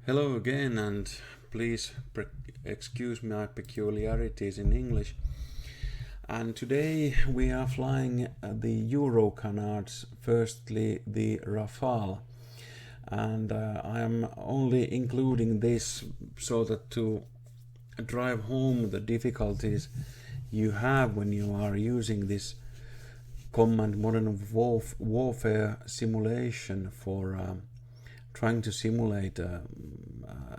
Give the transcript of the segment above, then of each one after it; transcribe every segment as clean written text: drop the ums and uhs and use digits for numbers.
Hello again, and please excuse my peculiarities in English. And today we are flying the Euro canards, firstly the Rafale. And I am only including this so that to drive home the difficulties you have when you are using this Command Modern Warfare simulation for trying to simulate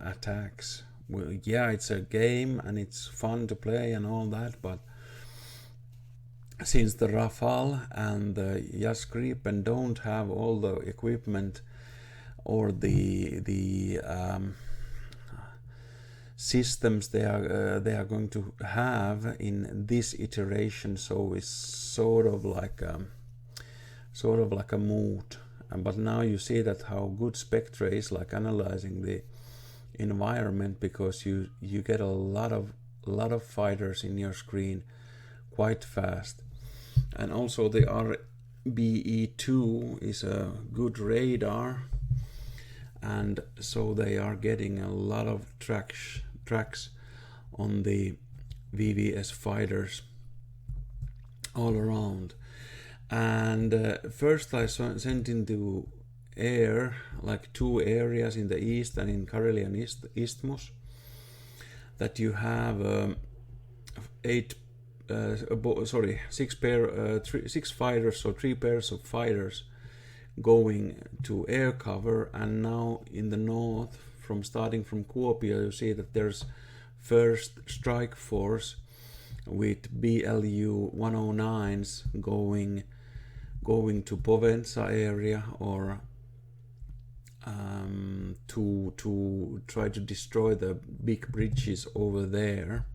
attacks. Well, yeah, it's a game and it's fun to play and all that, but since the Rafale and the Jas Gripen don't have all the equipment or the systems they are going to have in this iteration, so it's sort of like a mood. But now you see that how good Spectre is, like analyzing the environment, because you get a lot of fighters in your screen quite fast. And also the RBE2 is a good radar, and so they are getting a lot of tracks on the VVS fighters all around. And first I sent into air like two areas in the east and in Karelian Isthmus, that you have six fighters, so 3 pairs of fighters going to air cover. And now in the north, starting from Kuopio, you see that there's first strike force with BLU 109s going to Povenza area, or to try to destroy the big bridges over there.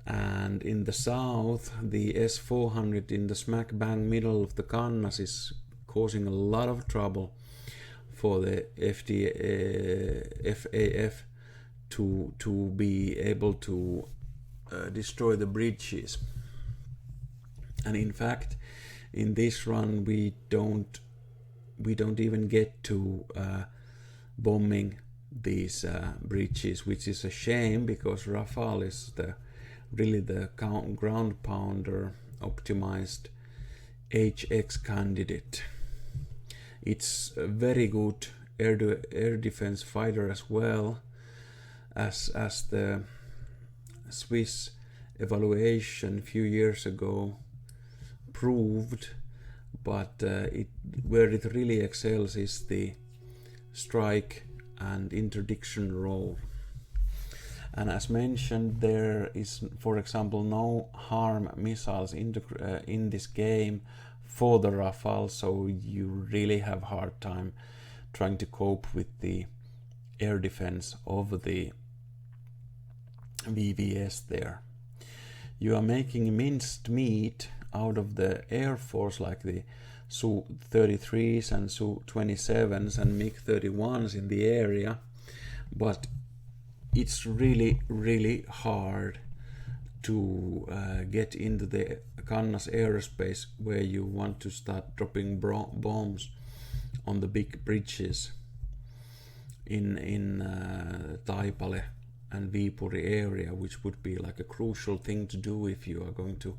And in the south, the S-400 in the smack bang middle of the Kannas is causing a lot of trouble for the FAF to be able to destroy the bridges. And in fact, in this run we don't even get to bombing these bridges, which is a shame, because Rafale is really the ground pounder optimized HX candidate. It's a very good air defense fighter, as well as the Swiss evaluation a few years ago proved. But where it really excels is the strike and interdiction role. And as mentioned, there is, for example, no harm missiles in this game for the Rafale, so you really have hard time trying to cope with the air defense of the VVS there. You are making minced meat out of the Air Force, like the Su-33s and Su-27s and MiG-31s in the area, but it's really hard to get into the Kannas airspace where you want to start dropping bombs on the big bridges in Taipale and Viipuri area, which would be like a crucial thing to do if you are going to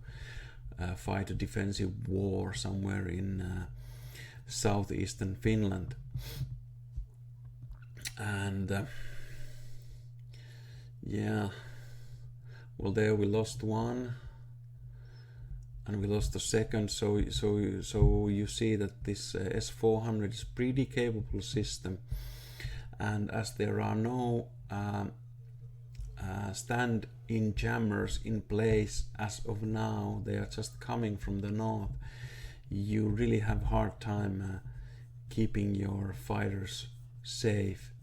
fight a defensive war somewhere in southeastern Finland. And yeah, well, there we lost one and we lost the second, so you see that this S-400 is pretty capable system. And as there are no stand-in jammers in place as of now, they are just coming from the north, you really have hard time keeping your fighters safe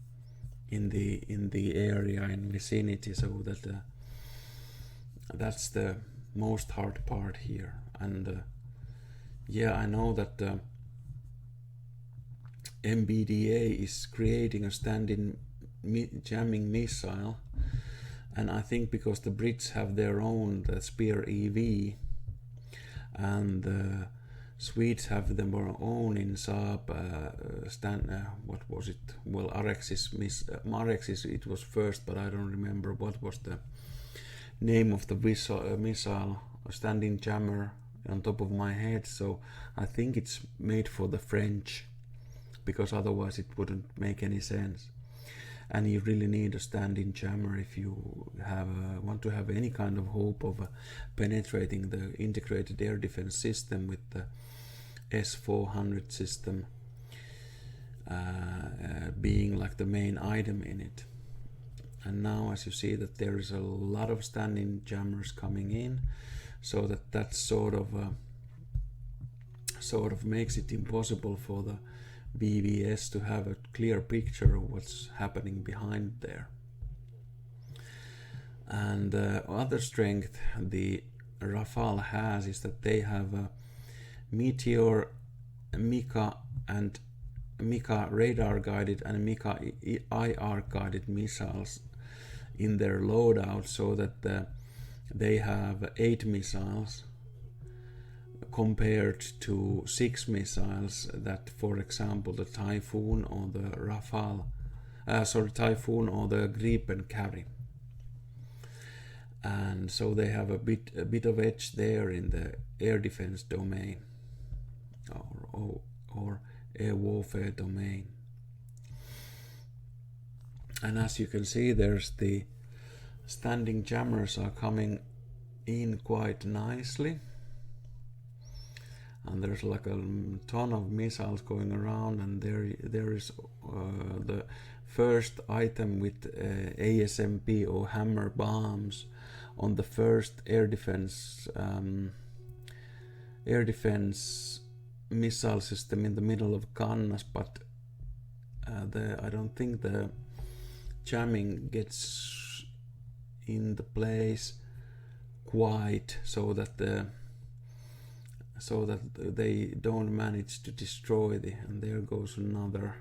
in the area in vicinity, so that that's the most hard part here. And yeah, I know that MBDA is creating a stand-in jamming missile, and I think because the Brits have their own Spear EV, and Swedes have their own in Saab. What was it? Well, Marexis. It was first, but I don't remember what was the name of the missile. Standing jammer on top of my head. So I think it's made for the French, because otherwise it wouldn't make any sense. And you really need a standing jammer if you want to have any kind of hope of penetrating the integrated air defense system with the S-400 system being like the main item in it. And now, as you see, that there is a lot of standing jammers coming in, so that sort of makes it impossible for the VVS to have a clear picture of what's happening behind there. And other strength the Rafale has is that they have a Meteor, Mika and Mika radar guided and Mika IR guided missiles in their loadout, so that they have 8 missiles compared to 6 missiles that, for example, the Typhoon or the Typhoon or the Gripen carry. And so they have a bit of edge there in the air defense domain or air warfare domain. And as you can see, there's the standing jammers are coming in quite nicely. And there's like a ton of missiles going around, and there is the first item with ASMP or hammer bombs on the first air defense missile system in the middle of Kannas, but I don't think the jamming gets in the place quite so that they don't manage to destroy and there goes another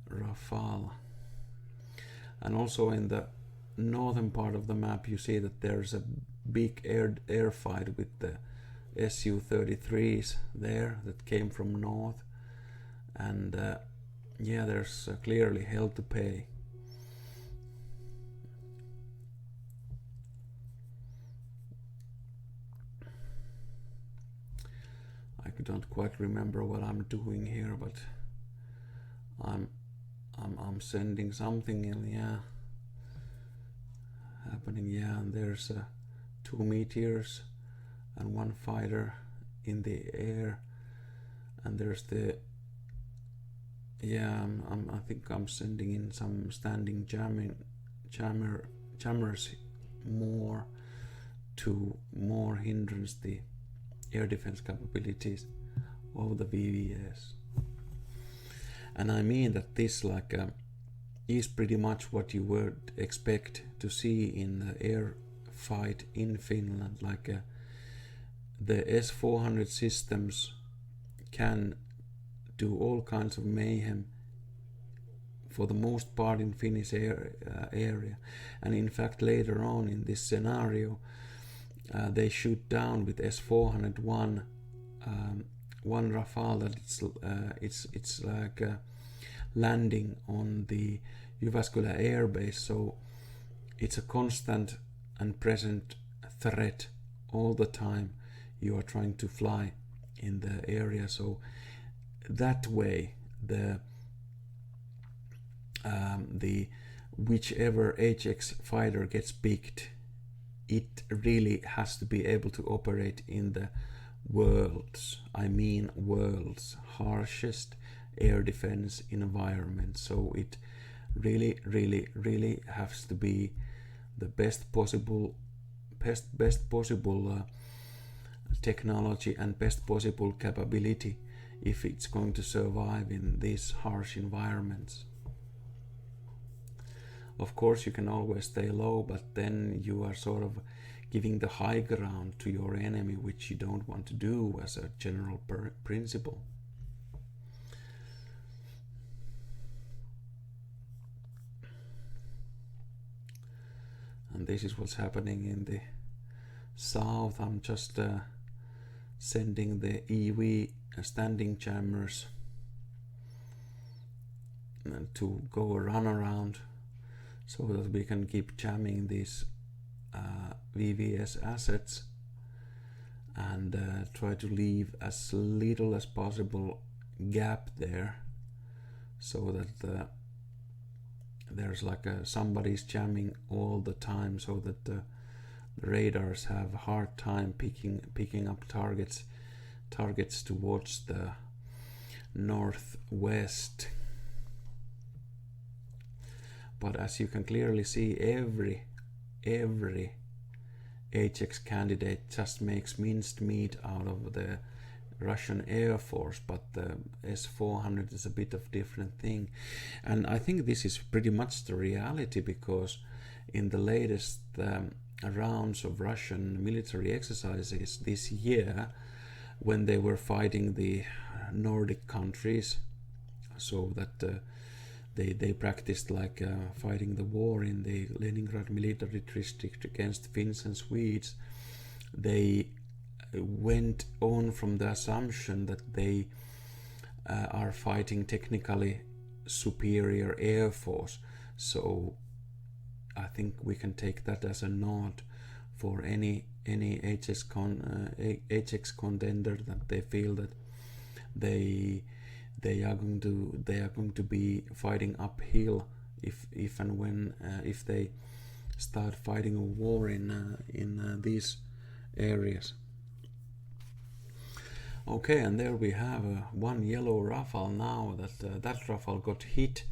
Rafale. And also in the northern part of the map you see that there's a big air fight with the Su-33s there that came from north, and yeah, there's clearly hell to pay. I don't quite remember what I'm doing here, but I'm sending something in, yeah, happening, yeah, and there's 2 meteors and 1 fighter in the air, and there's the, yeah, I think I'm sending in some standing jammers more to more hindrance the air defense capabilities of the VVS. And I mean that this is pretty much what you would expect to see in the air fight in Finland. The S-400 systems can do all kinds of mayhem for the most part in Finnish area, and in fact later on in this scenario they shoot down with S-401 one Rafale that it's like landing on the Jyväskylä air base, so it's a constant and present threat all the time you are trying to fly in the area. So that way the whichever HX fighter gets picked, it really has to be able to operate in the world's harshest air defense environment. So it really has to be the best possible technology and best possible capability if it's going to survive in these harsh environments. Of course you can always stay low, but then you are sort of giving the high ground to your enemy, which you don't want to do as a general principle. And this is what's happening in the south. I'm just sending the EV standing jammers to go a run around so that we can keep jamming these VVS assets and try to leave as little as possible gap there, so that there's like somebody's jamming all the time, so that the radars have a hard time picking up targets towards the northwest. But as you can clearly see, every HX candidate just makes minced meat out of the Russian Air Force, but the S-400 is a bit of different thing. And I think this is pretty much the reality, because in the latest rounds of Russian military exercises this year, when they were fighting the Nordic countries, so that they practiced like fighting the war in the Leningrad military district against Finns and Swedes, they went on from the assumption that they are fighting technically superior air force. So I think we can take that as a nod for any HX contender, that they feel that they are going to be fighting uphill if and when if they start fighting a war in these areas. Okay, and there we have one yellow Rafale now. That Rafale got hit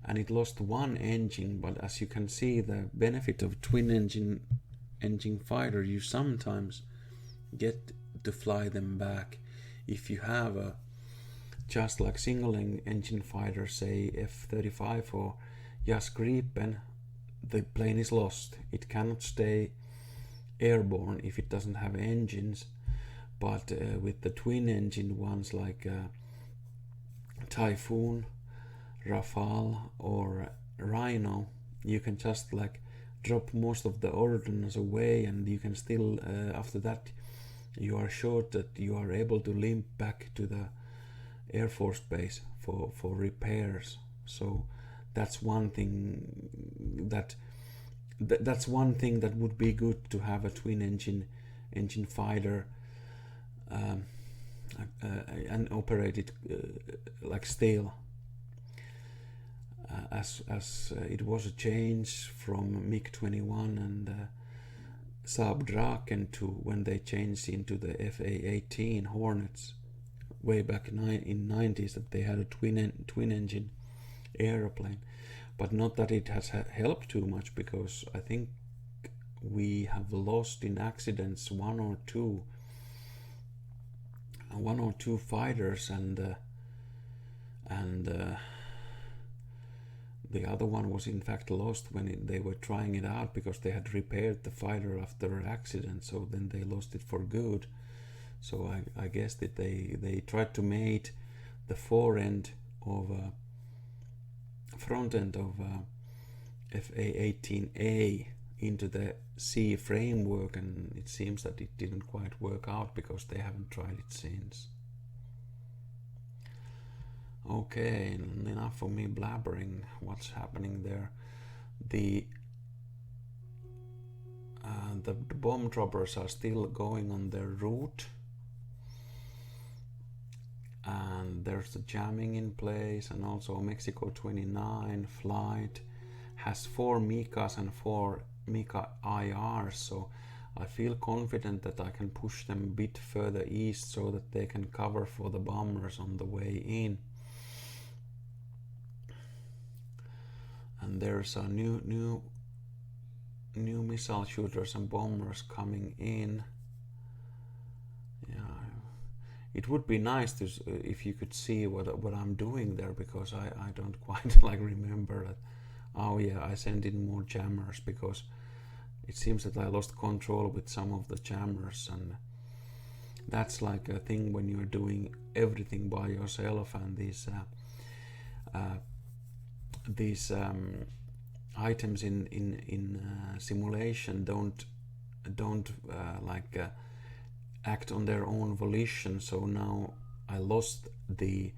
and it lost one engine, but as you can see, the benefit of twin engine fighter, you sometimes get to fly them back. If you have a just like single engine fighter, say F-35 or JAS Gripen, the plane is lost. It cannot stay airborne if it doesn't have engines. But with the twin engine ones like Typhoon, Rafale or Rhino, you can just like drop most of the ordnance away, and you can still after that you are sure that you are able to limp back to the Air Force Base for repairs. So that's one thing that's one thing that would be good to have a twin engine fighter and operate it like still, as it was a change from MiG-21 and Saab Draken to when they changed into the FA-18 Hornets way back in 90s, that they had a twin engine aeroplane. But not that it has helped too much, because I think we have lost in accidents one or two fighters, and the other one was in fact lost when they were trying it out, because they had repaired the fighter after an accident, so then they lost it for good. So I guess that they tried to mate the front end of FA-18A into the C framework, and it seems that it didn't quite work out because they haven't tried it since. Okay, enough for me blabbering. What's happening there? The bomb droppers are still going on their route, and there's the jamming in place, and also Mexico 29 flight has 4 Mikas and 4 Mika IRs, so I feel confident that I can push them a bit further east so that they can cover for the bombers on the way in. And there's a new missile shooters and bombers coming in. Yeah, it would be nice to if you could see what I'm doing there, because I don't quite like remember that. Oh yeah, I sent in more jammers, because it seems that I lost control with some of the jammers, and that's like a thing when you're doing everything by yourself, and these items in simulation don't act on their own volition. So now I lost the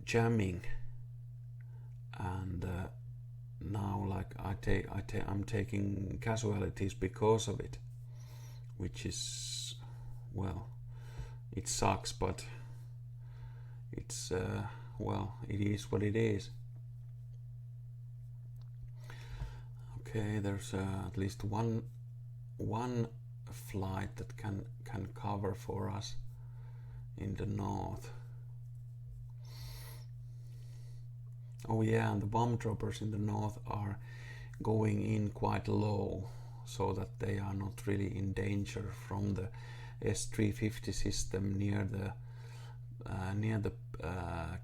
jamming, and now like I'm taking casualties because of it, which is, well, it sucks, but it's well, it is what it is. Okay, there's at least one flight that can cover for us in the north. Oh yeah, and the bomb droppers in the north are going in quite low, so that they are not really in danger from the S350 system near the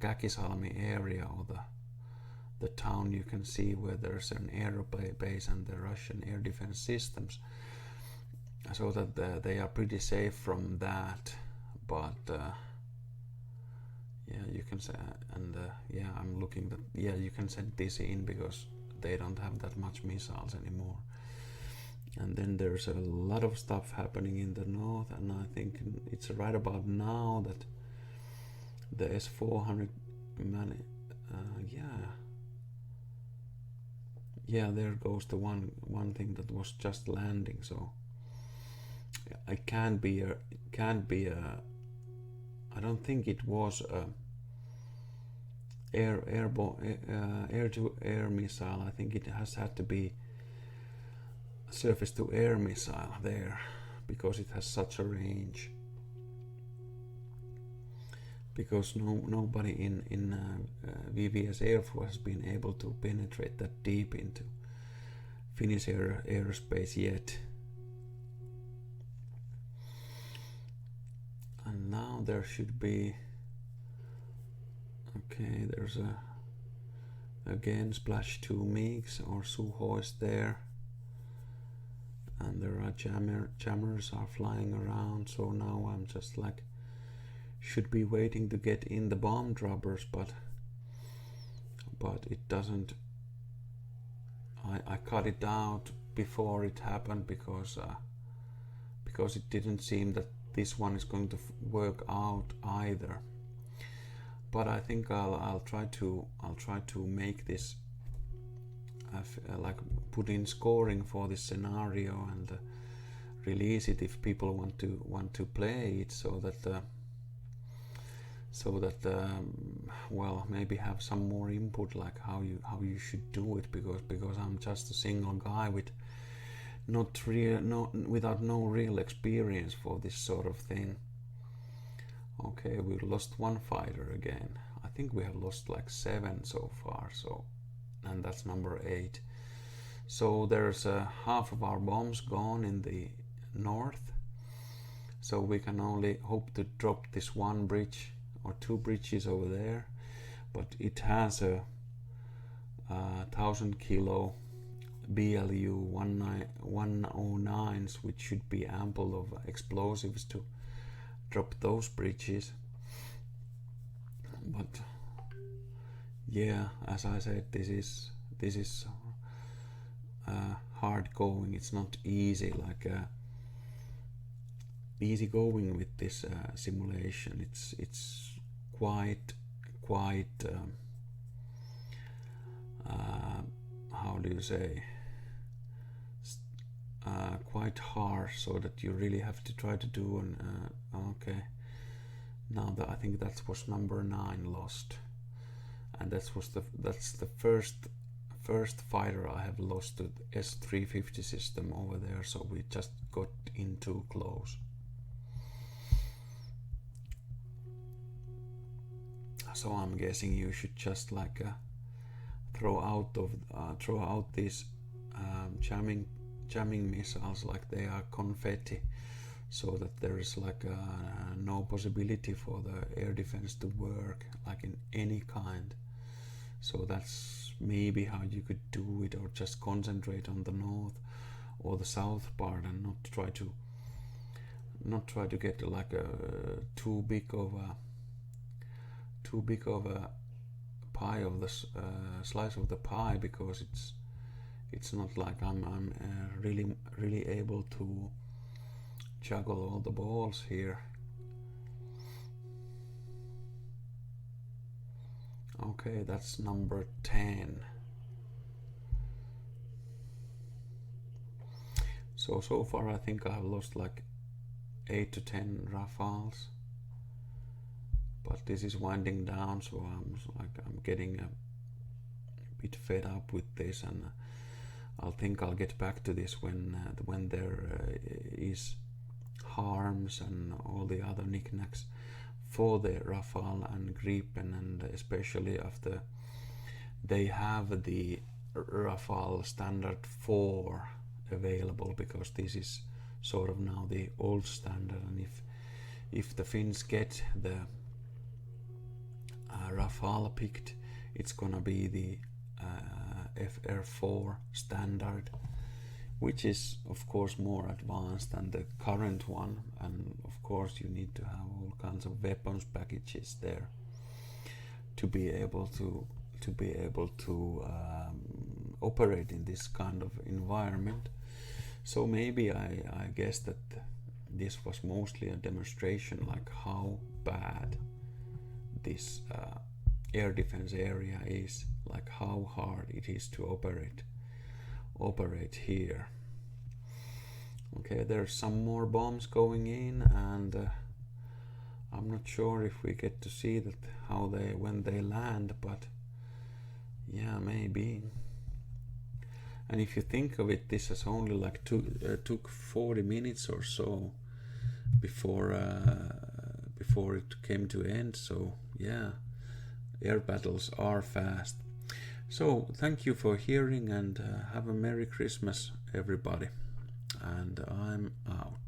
Käkisalmi area, or the town you can see where there's an air base and the Russian air defense systems, so that they are pretty safe from that. But yeah, you can say, and yeah, I'm looking that, yeah, you can send this in because they don't have that much missiles anymore. And then there's a lot of stuff happening in the north, and I think it's right about now that the S-400 yeah, there goes the one thing that was just landing. So it can't be a I don't think it was a air-to-air missile. I think it has had to be a surface-to-air missile there, because it has such a range. Because nobody in VVS Air Force has been able to penetrate that deep into Finnish airspace yet. And now there should be, okay, there's again Splash 2 MiGs or Suhois there, and there are jammers are flying around. So now I'm just like, should be waiting to get in the bomb droppers, but it doesn't. I cut it out before it happened because it didn't seem that this one is going to work out either. But I think I'll try to make this like put in scoring for this scenario and release it if people want to play it, so that well, maybe have some more input, like how you should do it, because I'm just a single guy with without no real experience for this sort of thing. Okay, we lost one fighter again. I think we have lost like 7 so far, so, and that's number 8. So there's half of our bombs gone in the north, so we can only hope to drop this one bridge or 2 bridges over there, but it has a 1,000 kilo BLU 109s, which should be ample of explosives to drop those bridges. But yeah, as I said, this is hard going. It's not easy, like easy going with this simulation. It's quite how do you say, quite harsh, so that you really have to try to do an okay, now that I think that was number 9 lost, and that's the first fighter I have lost to the S350 system over there, so we just got in too close. So I'm guessing you should just like throw out these jamming missiles like they are confetti, so that there is like no possibility for the air defense to work like in any kind. So that's maybe how you could do it, or just concentrate on the north or the south part and not try to get like a too big of a pie of the slice of the pie, because It's not like I'm really able to juggle all the balls here. Okay, that's number 10. So far I think I've lost like 8 to 10 Rafales, but this is winding down, so I'm getting a bit fed up with this, and I'll get back to this when there is harms and all the other knickknacks for the Rafale and Gripen, and especially after they have the Rafale Standard 4 available, because this is sort of now the old standard, and if the Finns get the Rafale picked, it's gonna be the FR4 standard, which is of course more advanced than the current one, and of course you need to have all kinds of weapons packages there to be able to operate in this kind of environment. So maybe I guess that this was mostly a demonstration, like how bad this air defense area is, like how hard it is to operate here. Okay, there's some more bombs going in, and I'm not sure if we get to see that when they land, but yeah, maybe. And if you think of it, this has only like took 40 minutes or so before it came to end. So yeah, air battles are fast. So thank you for hearing, and have a Merry Christmas, everybody. And I'm out.